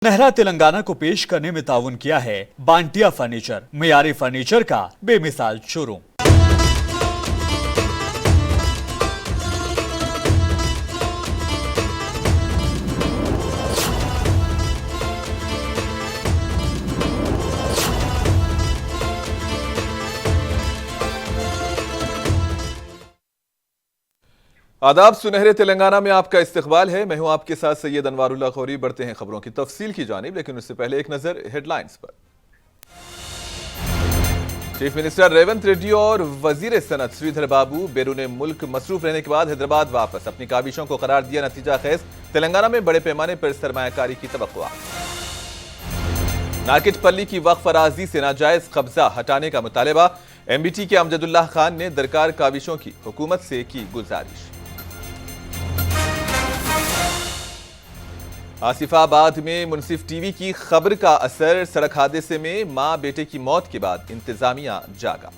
सुनहरा तेलंगाना को पेश करने में ताउन किया है बांटिया फर्नीचर, मियारी फर्नीचर का बेमिसाल शोरूम। आदाब, सुनहरे तेलंगाना में आपका इस्तकबाल है। मैं हूं आपके साथ सैयद अनवारुल्लाह खौरी। बढ़ते हैं खबरों की तफसील की जानिब, लेकिन उससे पहले एक नजर हेडलाइंस पर। चीफ मिनिस्टर रेवंत रेड्डी और वजीर सनत श्रीधर बाबू बैरून मुल्क मसरूफ रहने के बाद हैदराबाद वापस। अपनी काबिशों को करार दिया नतीजा खेज। तेलंगाना में बड़े पैमाने पर सरमायाकारी की तवक्कुआ। नारकेटपल्ली की वक्फ अराजी से नाजायज कब्जा हटाने का मुतालबा। एमबीटी के अमजदुल्लाह खान ने दरकार काबिशों की हुकूमत से की गुजारिश। आसिफाबाद में मुनसिफ टीवी की खबर का असर। सड़क हादसे में मां बेटे की मौत के बाद इंतजामिया जागा।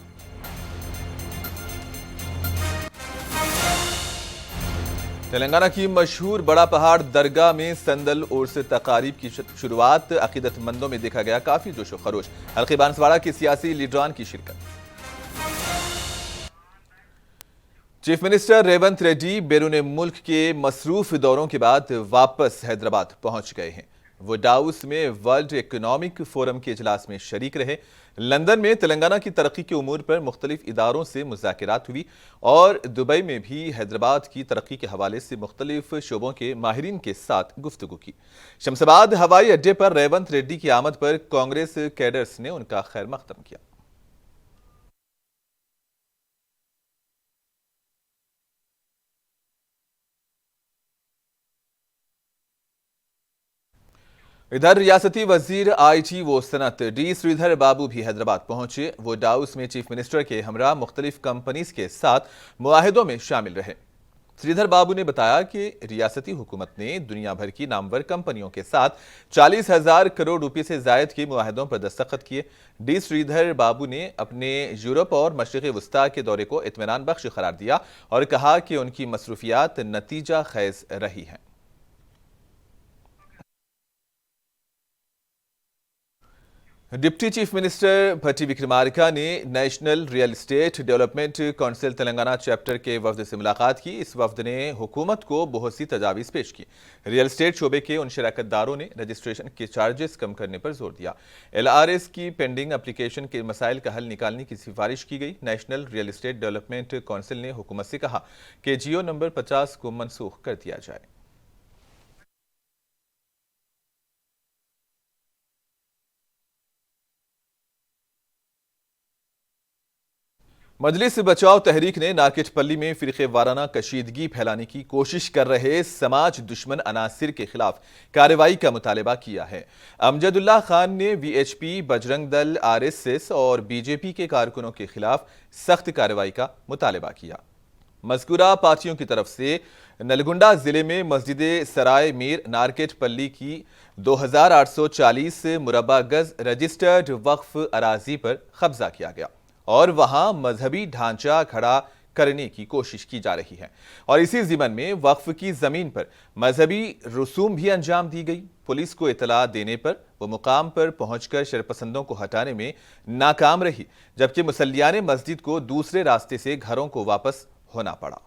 तेलंगाना की मशहूर बड़ा पहाड़ दरगाह में संदल उर्स तकारीब की शुरुआत। अकीदतमंदों में देखा गया काफी जोशो खरोश। हल्के बांसवाड़ा के सियासी लीडरान की शिरकत। चीफ मिनिस्टर रेवंत रेड्डी बैरून मुल्क के मसरूफ दौरों के बाद वापस हैदराबाद पहुंच गए हैं। वो डाउस में वर्ल्ड इकोनॉमिक फोरम के इजलास में शरीक रहे। लंदन में तेलंगाना की तरक्की के उमूर पर मुख्तलिफ इदारों से मुज़ाकिरात हुई और दुबई में भी हैदराबाद की तरक्की के हवाले से मुख्तलिफ शोबों के माहिरीन के साथ गुफ्तगू की। शमशाबाद हवाई अड्डे पर रेवंत रेड्डी की आमद पर कांग्रेस कैडर्स ने उनका खैर मकदम किया। इधर रियासती वजीर आईटी व सनत डी श्रीधर बाबू भी हैदराबाद पहुंचे। वो डाउस में चीफ मिनिस्टर के हमरा मुख्तलिफ कंपनीज के साथ मुआहिदों में शामिल रहे। श्रीधर बाबू ने बताया कि रियासती हुकूमत ने दुनिया भर की नामवर कंपनियों के साथ 40,000 करोड़ रुपए से जायद के मुआहिदों पर दस्तखत किए। डी श्रीधर बाबू ने अपने यूरोप और मशरिक़ वस्ता के दौरे को इत्मीनान बख्श करार दिया और कहा कि उनकी मसरूफियात नतीजा खेज रही हैं। डिप्टी चीफ मिनिस्टर भट्टी विक्रमार्का ने national real estate development council Telangana chapter के वफ्द से मुलाकात की। इस वफ्द ने हुकूमत को बहुत सी तजावीज़ पेश की। रियल एस्टेट शोबे के उन शराकतदारों ने रजिस्ट्रेशन के चार्जेस कम करने पर जोर दिया। LRS की पेंडिंग एप्लीकेशन के मसाइल का हल निकालने की सिफारिश की गई। National real estate development council ने हुकूमत से कहा कि जियो नंबर 50 को मनसूख कर दिया जाए। मजलिस बचाओ तहरीक ने नारकेटपल्ली में फिरके वाराना कशीदगी फैलाने की कोशिश कर रहे समाज दुश्मन अनासिर के खिलाफ कार्रवाई का मुतालबा किया है। अमजदुल्लाह खान ने VHP, बजरंग दल, RSS और BJP के कारकुनों के खिलाफ सख्त कार्रवाई का मुतालबा किया। मज़कूरा पार्टियों की तरफ से नलगुंडा जिले में मस्जिद सराय मीर नारकेटपल्ली की 2840 मुरबा गज रजिस्टर्ड वक्फ अराजी पर कब्जा किया गया और वहां मजहबी ढांचा खड़ा करने की कोशिश की जा रही है। और इसी ज़िमन में वक्फ की जमीन पर मजहबी रसूम भी अंजाम दी गई। पुलिस को इतला देने पर वो मुकाम पर पहुंचकर शरपसंदों को हटाने में नाकाम रही, जबकि मुसल्लियाने मस्जिद को दूसरे रास्ते से घरों को वापस होना पड़ा।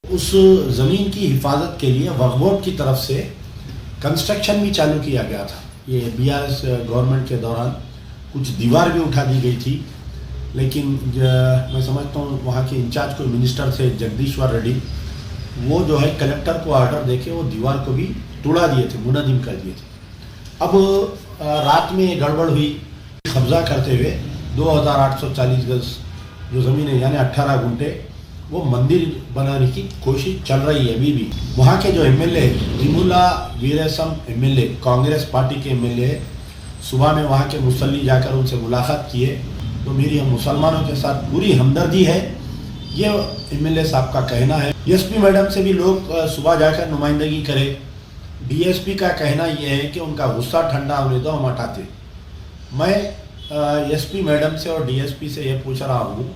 उस जमीन की हिफाजत के लिए वक्फ बोर्ड की तरफ से कंस्ट्रक्शन भी चालू किया गया था। ये BRS गवर्नमेंट के दौरान कुछ दीवार भी उठा दी गई थी, लेकिन मैं समझता हूँ वहाँ के इंचार्ज कोई मिनिस्टर थे जगदीश्वर रेड्डी, वो जो है कलेक्टर को ऑर्डर देके वो दीवार को भी तोड़ा दिए थे, मुनहदिम कर दिए थे। अब रात में गड़बड़ हुई, कब्जा करते हुए 2840 गज जो ज़मीन है यानी 18 गुंठे वो मंदिर बनाने की कोशिश चल रही है अभी भी। वहाँ के जो MLA तिमुला वीरेसम MLA कांग्रेस पार्टी के MLA सुबह में वहाँ के मुसल्ली जाकर उनसे मुलाकात किए तो मेरी हम मुसलमानों के साथ पूरी हमदर्दी है, ये MLA साहब का कहना है। SP मैडम से भी लोग सुबह जाकर नुमाइंदगी करें। DSP का कहना यह है कि उनका गुस्सा ठंडा होने दो, हम हटाते। मैं SP मैडम से और DSP से ये पूछ रहा हूँ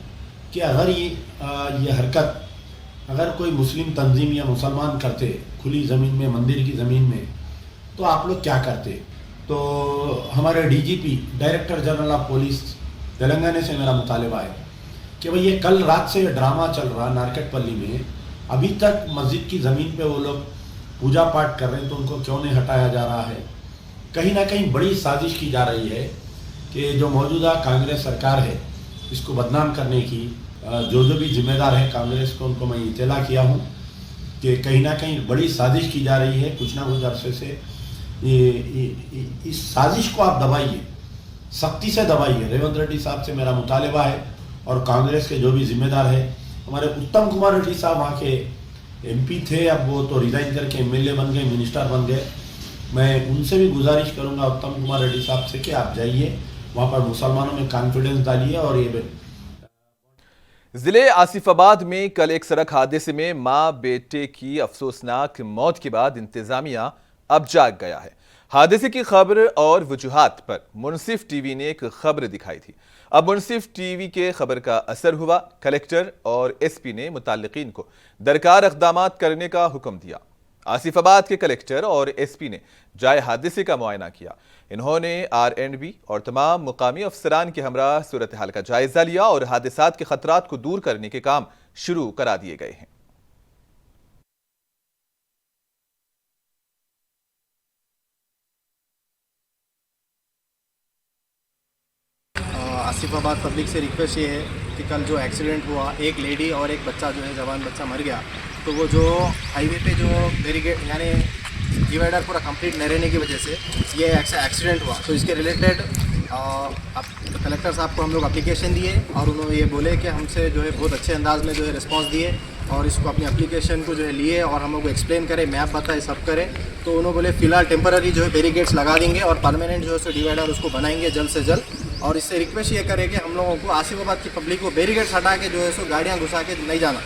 कि अगर ये हरकत अगर कोई मुस्लिम तंजीम या मुसलमान करते खुली ज़मीन में, मंदिर की ज़मीन में, तो आप लोग क्या करते? तो हमारे DGP, director general of police Telangana से मेरा मुतालबा है कि भाई ये कल रात से ड्रामा चल रहा नारकेटपल्ली में, अभी तक मस्जिद की ज़मीन पे वो लोग पूजा पाठ कर रहे हैं, तो उनको क्यों नहीं हटाया जा रहा है? कहीं ना कहीं बड़ी साजिश की जा रही है कि जो मौजूदा कांग्रेस सरकार है इसको बदनाम करने की। जो भी जिम्मेदार है कांग्रेस को, उनको मैं इत्तला किया हूँ कि कहीं ना कहीं बड़ी साजिश की जा रही है कुछ ना कुछ अरसे से। इस साजिश को आप दबाइए, सख्ती से दबाइए। रेवंत रेड्डी साहब से मेरा मुतालबा है और कांग्रेस के जो भी जिम्मेदार है, हमारे उत्तम कुमार रेड्डी साहब वहाँ के एमपी थे, अब वो तो रिजाइन करके एमएलए बन गए, मिनिस्टर बन गए। मैं उनसे भी गुजारिश करूँगा उत्तम कुमार रेड्डी साहब से कि आप जाइए वहाँ पर, मुसलमानों में कॉन्फिडेंस डालिए। और ये जिले आसिफाबाद में कल एक सड़क हादसे में मां बेटे की अफसोसनाक मौत के बाद इंतजामिया अब जाग गया है। हादसे की खबर और वजूहात पर मुनसिफ टीवी ने एक खबर दिखाई थी। अब मुनसिफ टीवी के खबर का असर हुआ। कलेक्टर और एसपी ने मुताल्लिकीन को दरकार इक़दामात करने का हुक्म दिया। आसिफाबाद के कलेक्टर और एसपी ने जाए हादसे का मुआयना किया। इन्होंने आरएंडबी और तमाम मुकामी अफसरान के हमरा सूरत हाल का जायजा लिया और हादसात के खतरात को दूर करने के काम शुरू करा दिए गए हैं। आसिफाबाद पब्लिक से रिक्वेस्ट ये है कि कल जो एक्सीडेंट हुआ, एक लेडी और एक बच्चा जो है जवान बच्चा मर गया, तो वो जो हाईवे पे जो बैरिकेड यानी डिवाइडर पूरा कंप्लीट नहीं रहने की वजह से ये एक्सीडेंट हुआ। तो इसके रिलेटेड कलेक्टर साहब को हम लोग एप्लीकेशन दिए और उन्होंने ये बोले कि हमसे जो है बहुत अच्छे अंदाज में जो है रिस्पांस दिए और इसको अपनी एप्लीकेशन को जो है लिए और हम लोग को एक्सप्लेन करें, मैप बताए, सब करें। तो उन्होंने बोले फ़िलहाल टेम्पररी जो है बैरिकेड्स लगा देंगे और परमानेंट जो है सो डिवाइडर उसको बनाएंगे जल्द से जल्द। और इससे रिक्वेस्ट ये करें कि हम लोगों को आसिफाबाद की पब्लिक को बैरिकेड्स हटा के जो है सो गाड़ियाँ घुसा के नहीं जाना।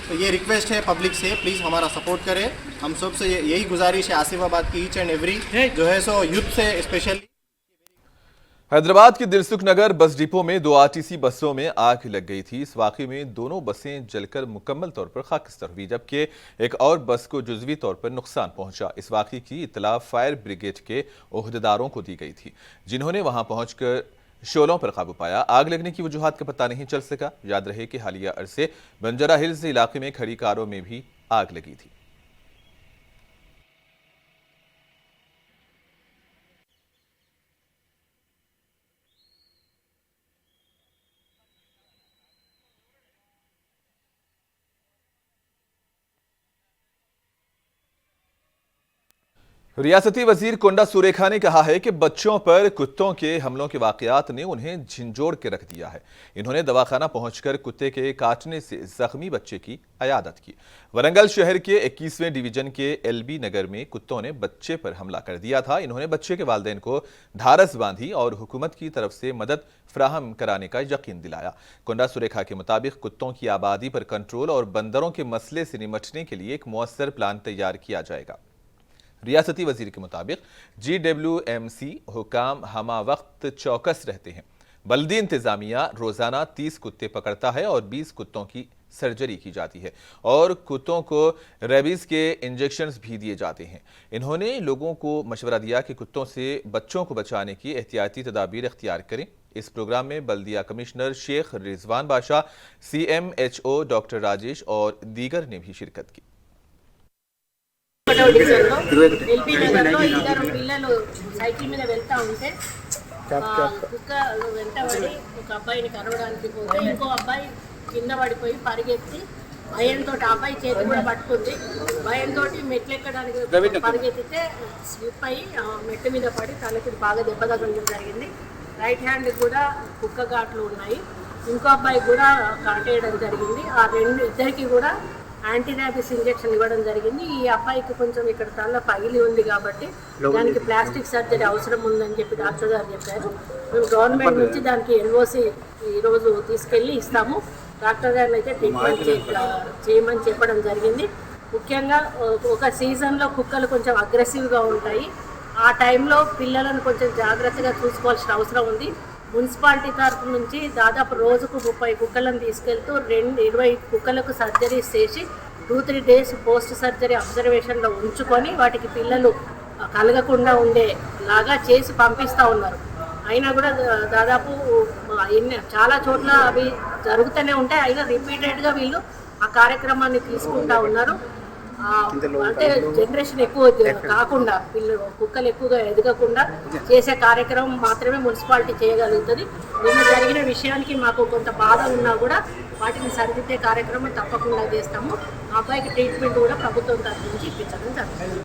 तो ये रिक्वेस्ट है पब्लिक से, प्लीज़ हमारा सपोर्ट करें। हम सब से यही गुजारिश है आसिफाबाद की ईच एंड एवरी जो है सो यूथ से स्पेशली। हैदराबाद के दिलसुख नगर बस डिपो में 2 आरटीसी बसों में आग लग गई थी। इस वाकये में दोनों बसें जलकर मुकम्मल तौर पर खाकस्तर हुई, जबकि एक और बस को जुज़वी तौर पर नुकसान पहुंचा। इस वाकये की इत्तला फायर ब्रिगेड के ओहदेदारों को दी गई थी, जिन्होंने वहां पहुंचकर शोलों पर काबू पाया। आग लगने की वजूहात का पता नहीं चल सका। याद रहे कि हालिया अरसे बंजारा हिल्स इलाके में खड़ी कारों में भी आग लगी थी। रियासती वजीर कोंडा सुरेखा ने कहा है कि बच्चों पर कुत्तों के हमलों के वाकयात ने उन्हें झिंझोड़ के रख दिया है। इन्होंने दवाखाना पहुंचकर कुत्ते के काटने से जख्मी बच्चे की अयादत की। वरंगल शहर के 21वें डिवीजन के एलबी नगर में कुत्तों ने बच्चे पर हमला कर दिया था। इन्होंने बच्चे के वालिदैन को ढारस बांधी और हुकूमत की तरफ से मदद फ्राहम कराने का यकीन दिलाया। कोंडा सुरेखा के मुताबिक कुत्तों की आबादी पर कंट्रोल और बंदरों के मसले से निपटने के लिए एक मुअस्सर प्लान तैयार किया जाएगा। रियासती वजीर के मुताबिक GWMC हुकाम हमा वक्त चौकस रहते हैं। बल्दी इंतजामिया रोजाना 30 कुत्ते पकड़ता है और 20 कुत्तों की सर्जरी की जाती है और कुत्तों को रेबीज के इंजेक्शंस भी दिए जाते हैं। इन्होंने लोगों को मशवरा दिया कि कुत्तों से बच्चों को बचाने की एहतियाती तदाबीर इख्तियार करें। इस प्रोग्राम में बल्दिया कमिश्नर शेख रिजवान बादशाह, CMHO डॉक्टर राजेश और दीगर ने भी शिरकत की। ఎల్బీ నగర్లో ఇద్దరు పిల్లలు సైకిల్ మీద వెళ్తా ఉంటే కుక్క వెంటబడి ఒక అబ్బాయిని కరవడానికి పోతే ఇంకో అబ్బాయి కింద పడిపోయి పరిగెత్తి భయంతో ఆ అబ్బాయి చేతి కూడా పట్టుకుంది. భయంతో మెట్లు ఎక్కడానికి పరిగెత్తితే స్లిప్ అయ్యి మెట్టు మీద పడి తనకి బాగా దెబ్బ తగలడం జరిగింది. రైట్ హ్యాండ్ కూడా కుక్క ఘాట్లు ఉన్నాయి. ఇంకో అబ్బాయి కూడా కాటేయడం జరిగింది. ఆ ఇద్దరికి కూడా యాంటీ ర్యాబిస్ ఇంజెక్షన్ ఇవ్వడం జరిగింది. ఈ అబ్బాయికి కొంచెం ఇక్కడ తల పగిలి ఉంది కాబట్టి దానికి ప్లాస్టిక్ సర్జరీ అవసరం ఉందని చెప్పి డాక్టర్ గారు చెప్పారు. మేము గవర్నమెంట్ నుంచి దానికి NOC ఈరోజు తీసుకెళ్ళి ఇస్తాము. డాక్టర్ గారిని అయితే ట్రీట్మెంట్ చేయమని చెప్పడం జరిగింది. ముఖ్యంగా ఒక సీజన్లో కుక్కలు కొంచెం అగ్రెసివ్గా ఉంటాయి. ఆ టైంలో పిల్లలను కొంచెం జాగ్రత్తగా చూసుకోవాల్సిన అవసరం ఉంది. మున్సిపాలిటీ తరఫు నుంచి దాదాపు రోజుకు 30 కుక్కలను తీసుకెళ్తూ 20 కుక్కలకు సర్జరీస్ చేసి 2-3 డేస్ పోస్ట్ సర్జరీ అబ్జర్వేషన్లో ఉంచుకొని వాటికి పిల్లలు కలగకుండా ఉండేలాగా చేసి పంపిస్తూ ఉన్నారు. అయినా కూడా దాదాపు చాలా చోట్ల అవి జరుగుతూనే ఉంటాయి. అయినా రిపీటెడ్గా వీళ్ళు ఆ కార్యక్రమాన్ని తీసుకుంటా ఉన్నారు. అంటే జనరేషన్ ఎక్కువ కాకుండా పిల్లలు కుక్కలు ఎక్కువగా ఎదగకుండా చేసే కార్యక్రమం మాత్రమే మున్సిపాలిటీ చేయగలుగుతుంది. నిన్న జరిగిన విషయానికి మాకు కొంత బాధ ఉన్నా కూడా వాటిని సరిదిద్దే కార్యక్రమం తప్పకుండా చేస్తాము. ఆ అబ్బాయికి ట్రీట్మెంట్ కూడా ప్రభుత్వం తరఫు నుంచి ఇప్పించడం జరుగుతుంది.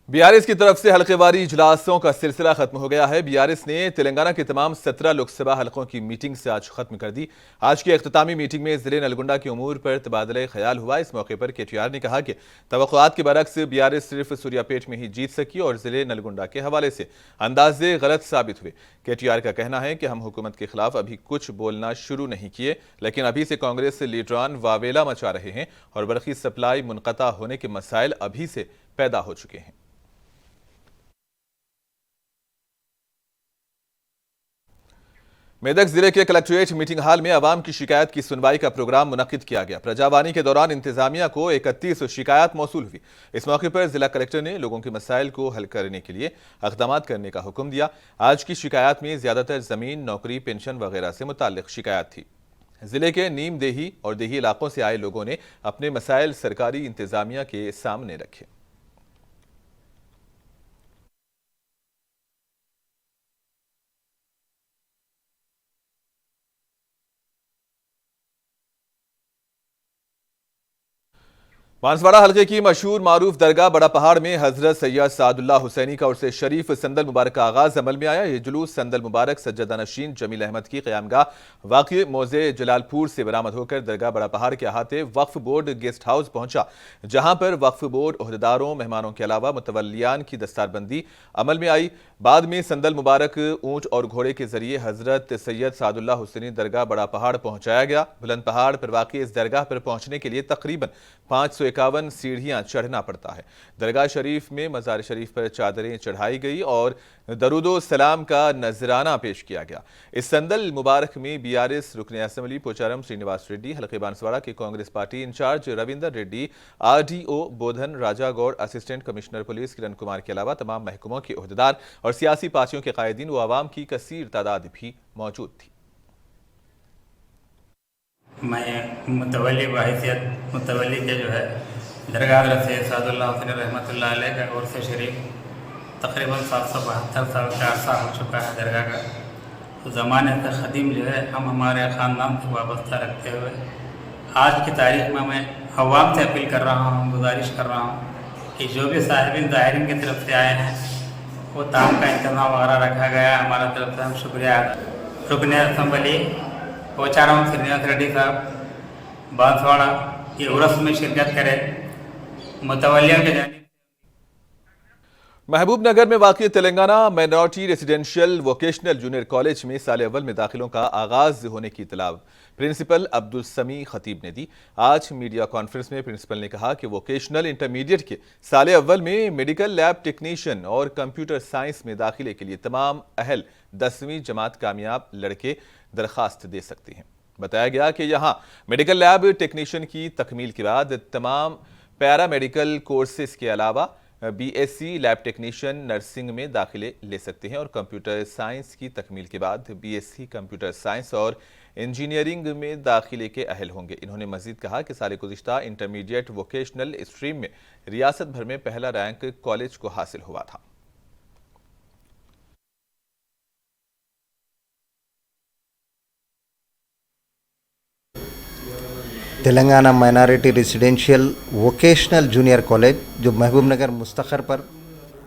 बीआरएस की तरफ से हल्केवारी इजलासों का सिलसिला खत्म हो गया है। बीआरएस ने तेलंगाना के तमाम 17 लोकसभा हलकों की मीटिंग से आज खत्म कर दी। आज की अख्तामी मीटिंग में जिले नलगुंडा की उमूर पर तबादला ख्याल हुआ। इस मौके पर केटीआर ने कहा कि तवक्कुआत के बरक्स बीआरएस सिर्फ सूर्यापेट में ही जीत सकी और जिले नलगुंडा के हवाले से अंदाजे गलत साबित हुए। केटीआर का कहना है कि हम हुकूमत के खिलाफ अभी कुछ बोलना शुरू नहीं किए, लेकिन अभी से कांग्रेस लीडरान वावेला मचा रहे हैं और बरखी सप्लाई मुनक़ता होने के मसाइल अभी से पैदा हो चुके हैं। मेदक जिले के कलेक्ट्रेट मीटिंग हॉल में अवाम की शिकायत की सुनवाई का प्रोग्राम मुनक्किद किया गया। प्रजावानी के दौरान इंतजामिया को 31 शिकायत मौसूल हुई। इस मौके पर जिला कलेक्टर ने लोगों के मसाइल को हल करने के लिए इक़दाम करने का हुक्म दिया। आज की शिकायत में ज्यादातर जमीन, नौकरी, पेंशन वगैरह से मुताल्लिक शिकायत थी। जिले के नीम देही और देही इलाकों से आए लोगों ने अपने मसाइल सरकारी इंतजामिया के सामने रखे। बांसवाड़ा हल्के की मशहूर मारूफ दरगाह बड़ा पहाड़ में हजरत सैयद सादुल्लाह हुसैनी का उर्से शरीफ संदल मुबारक का आगाज अमल में आया। ये जुलूस संदल मुबारक सज्जदा नशीन जमील अहमद की क़यामगाह वाक़ई मौज़े जलालपुर से बरामद होकर दरगाह बड़ा पहाड़ के अहाते वक्फ बोर्ड गेस्ट हाउस पहुंचा, जहां पर वक्फ बोर्ड ओहदेदारों, मेहमानों के अलावा मुतवल्लियान की दस्तारबंदी अमल में आई। बाद में संदल मुबारक ऊंट और घोड़े के जरिए हजरत सैयद सादुल्लाह हुसैनी दरगाह बड़ा पहाड़ पहुंचाया गया। बुलंद पहाड़ पर वाक़ई इस दरगाह पर पहुंचने के लिए तकरीबन 551 सीढ़ियां चढ़ना पड़ता है। दरगाह शरीफ में मज़ार शरीफ पर चादरें चढ़ाई गई और दरूदो सलाम का नजराना पेश किया गया। इस संदल मुबारक में बीआरएस रुकने असेंबली पोचारम श्रीनिवास रेड्डी, हल्के बांसवाड़ा के Congress party incharge Ravinder Reddy, RDO Bodhan Raja Goud, assistant commissioner police Kiran Kumar के अलावा तमाम महकमों के ओहदेदार और सियासी पार्टियों के कायदीन व आवाम की कसीर तादाद भी मौजूद थी। मैं मुतवल्ली बहैसियत मुतवल्ली के जो है दरगाह हज़रत सैयद सादुल्लाह हुसैनी रहमतुल्लाह अलैह का उर्स शरीफ तकरीबन 772 साल का अरसा हो चुका है दरगाह का। तो ज़माने से ख़दीम जो है हम हमारे ख़ानदान से वाबस्ता रखते हुए आज की तारीख़ में मैं अवाम से अपील कर रहा हूँ, गुजारिश कर रहा हूँ कि जो भी साहिबीन ज़ाहिरीन की तरफ से आए हैं वो ताम का इंतज़ाम वगैरह रखा गया। हमारा तरफ से हम शुक्रिया रुकने असेंबली पोचारम श्रीनिवास रेड्डी साहब बांसवाड़ा ये उर्स में शिरकत करें। मुतवल्लियों के जानिब महबूब नगर में वाक़ई Telangana minority residential vocational junior college में साल अव्वल में दाखिलों का आगाज होने की इत्तला प्रिंसिपल अब्दुल समी खतीब ने दी। आज मीडिया कॉन्फ्रेंस में प्रिंसिपल ने कहा कि वोकेशनल इंटरमीडिएट के साल अव्वल में मेडिकल लैब टेक्नीशियन और कंप्यूटर साइंस में दाखिले के लिए तमाम अहल 10वीं जमात कामयाब लड़के दरखास्त दे सकते हैं। बताया गया कि यहाँ मेडिकल लैब टेक्नीशियन की तकमील के बाद तमाम पैरा मेडिकल कोर्सेज के अलावा बीएससी लैब टेक्नीशियन नर्सिंग में दाखिले ले सकते हैं और कंप्यूटर साइंस की तकमील के बाद बीएससी कंप्यूटर साइंस और इंजीनियरिंग में दाखिले के अहल होंगे। इन्होंने मजीद कहा कि साल गुज़िश्ता इंटरमीडिएट वोकेशनल स्ट्रीम में रियासत भर में पहला रैंक कॉलेज को हासिल हुआ था। Telangana minority residential vocational junior college जो महबूब नगर मुस्तखर पर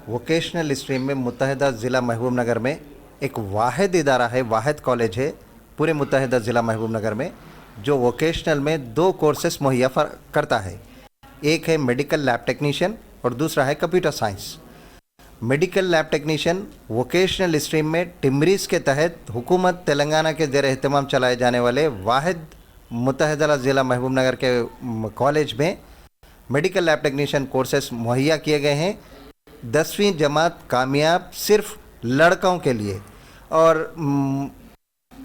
वोकेशनल स्ट्रीम में मुत्तहिदा ज़िला महबूब नगर में एक वाहिद इदारा है, वाहिद कॉलेज है पूरे मुत्तहिदा ज़िला महबूब नगर में जो वोकेशनल में 2 कोर्सेस मुहैया करता है। एक है मेडिकल लैब टेक्नीशियन और दूसरा है computer science. Medical lab technician vocational stream में टिमरीज के तहत हुकूमत तेलंगाना के ज़ेर एहतमाम चलाए जाने वाले वाहिद मुत्तहिदा ज़िला महबूब नगर के कॉलेज में मेडिकल लैब टेक्नीशियन कोर्सेस मुहैया किए गए हैं। 10वीं जमात कामयाब सिर्फ लड़कों के लिए और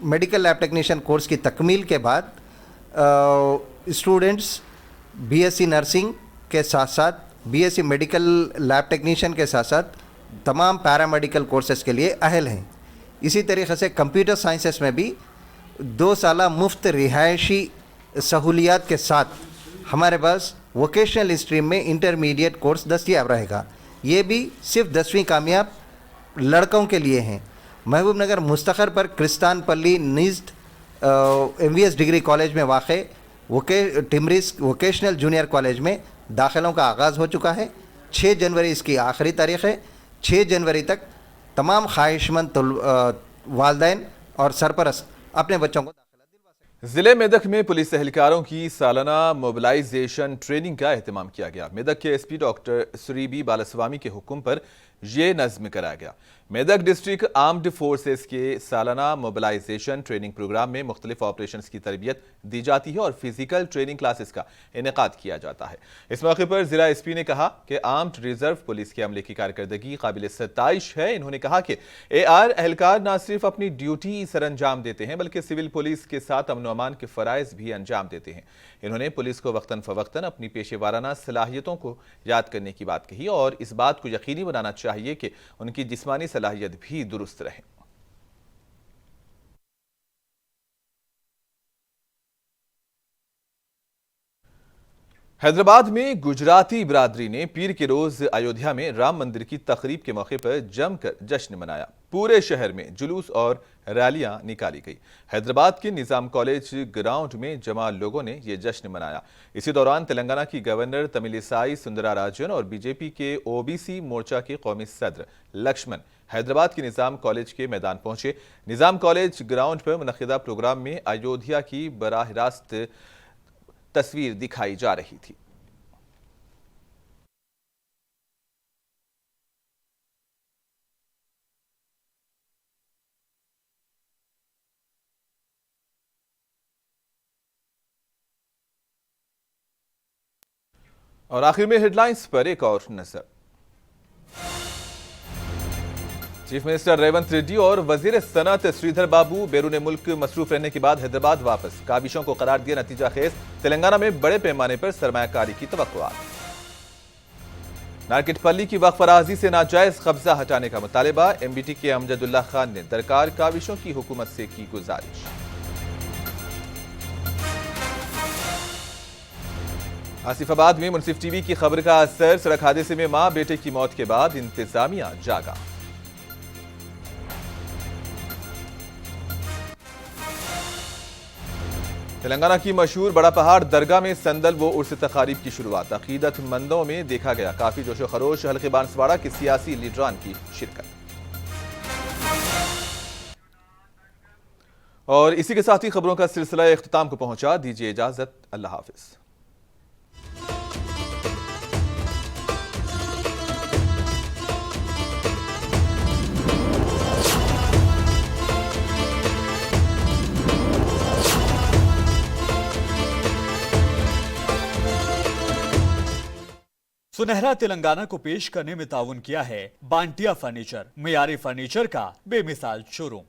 मेडिकल लैब टेक्नीशियन कोर्स की तकमील के बाद स्टूडेंट्स बीएससी नर्सिंग के साथ साथ बीएससी मेडिकल लैब टेक्नीशियन के साथ साथ तमाम पैरामेडिकल कोर्सेज़ के लिए अहल हैं। इसी तरीके से कंप्यूटर साइंसेस में भी 2 साल मुफ्त रिहायशी सहूलियात के साथ हमारे पास वोकेशनल स्ट्रीम में इंटरमीडिएट कोर्स दस्तयाब रहेगा। ये भी सिर्फ 10वीं कामयाब लड़कों के लिए हैं। महबूबनगर मुस्तखर पर क्रिस्तानपल्ली निज़्द MVS डिग्री कॉलेज में वाक़ टिमरिस वोकेशनल जूनियर कॉलेज में दाखिलों का आगाज़ हो चुका है। 6 जनवरी इसकी आखिरी तारीख़ है। 6 जनवरी तक तमाम ख्वाहिशमंद वालिदैन और सरपरस्त अपने बच्चों को दाखिला दिलवा सकते हैं। जिले मेदक में पुलिस एहलकारों की सालाना मोबिलाइजेशन ट्रेनिंग का एहतमाम किया गया। मेदक के SP डॉक्टर सुरीबी बालास्वामी के हुक्म पर यह नज़्म कराया गया। मेदक डिस्ट्रिक्ट आर्म्ड फोर्सेस के सालाना मोबिलाइजेशन ट्रेनिंग प्रोग्राम में मुख्तलिफ ऑपरेशंस की तरबियत दी जाती है और फिजिकल ट्रेनिंग क्लासेस का इनेकाद किया जाता है। इस मौके पर जिला SP ने कहा कि आर्म्ड रिजर्व पुलिस के अमले की कारकर्दगी काबिल सताइश है। इन्होंने कहा कि AR एहलकार न सिर्फ अपनी ड्यूटी सर अंजाम देते हैं बल्कि सिविल पुलिस के साथ अमन अमान के फ़राइज़ भी अंजाम देते हैं। इन्होंने पुलिस को वक्तन फ़वक्तन अपनी पेशेवाराना सलाहियतों को याद करने की बात कही और इस बात को यकीनी बनाना चाहिए कि उनकी जिस्मानी सलाहियत भी दुरुस्त रहे। हैदराबाद में गुजराती बिरादरी ने पीर के रोज अयोध्या में राम मंदिर की तकरीब के मौके पर जमकर जश्न मनाया। पूरे शहर में जुलूस और रैलियां निकाली गई। हैदराबाद के निजाम कॉलेज ग्राउंड में जमा लोगों ने यह जश्न मनाया। इसी दौरान तेलंगाना की गवर्नर तमिलिसाई सुंदराराजन और बीजेपी के OBC मोर्चा के कौमी सदर लक्ष्मण हैदराबाद के निजाम कॉलेज के मैदान पहुंचे। निजाम कॉलेज ग्राउंड पर मुनक्किदा प्रोग्राम में अयोध्या की बराह रास्त तस्वीर दिखाई जा रही थी। और आखिर में हेडलाइंस पर एक और नजर। चीफ मिनिस्टर रेवंत रेड्डी और वजीर सनत श्रीधर बाबू बैरून मुल्क मसरूफ रहने के बाद हैदराबाद वापस। काबिशों को करार दिया नतीजा खेज। तेलंगाना में बड़े पैमाने पर सरमायाकारी की तवक्कुआत। नारकेटपल्ली की वक्फ अराजी से नाजायज कब्जा हटाने का मुतालिबा। MBT के अमजदुल्ला खान ने दरकार काबिशों की हुकूमत से की गुजारिश। आसिफाबाद में मुनसिफ टीवी की खबर का असर। सड़क हादसे में मां बेटे की मौत के बाद इंतजामिया जागा। तेलंगाना की मशहूर बड़ा पहाड़ दरगाह में संदल व उर्स तकारीब की शुरुआत। अकीदतमंदों में देखा गया काफी जोशो खरोश। हल्के बांसवाड़ा के सियासी लीडरान की शिरकत। और इसी के साथ ही खबरों का सिलसिला इख्तिताम को पहुंचा। दीजिए इजाजत। अल्लाह हाफिज। सुनहरा तेलंगाना को पेश करने में ताउन किया है बांटिया फर्नीचर। मियारी फर्नीचर का बेमिसाल शोरूम।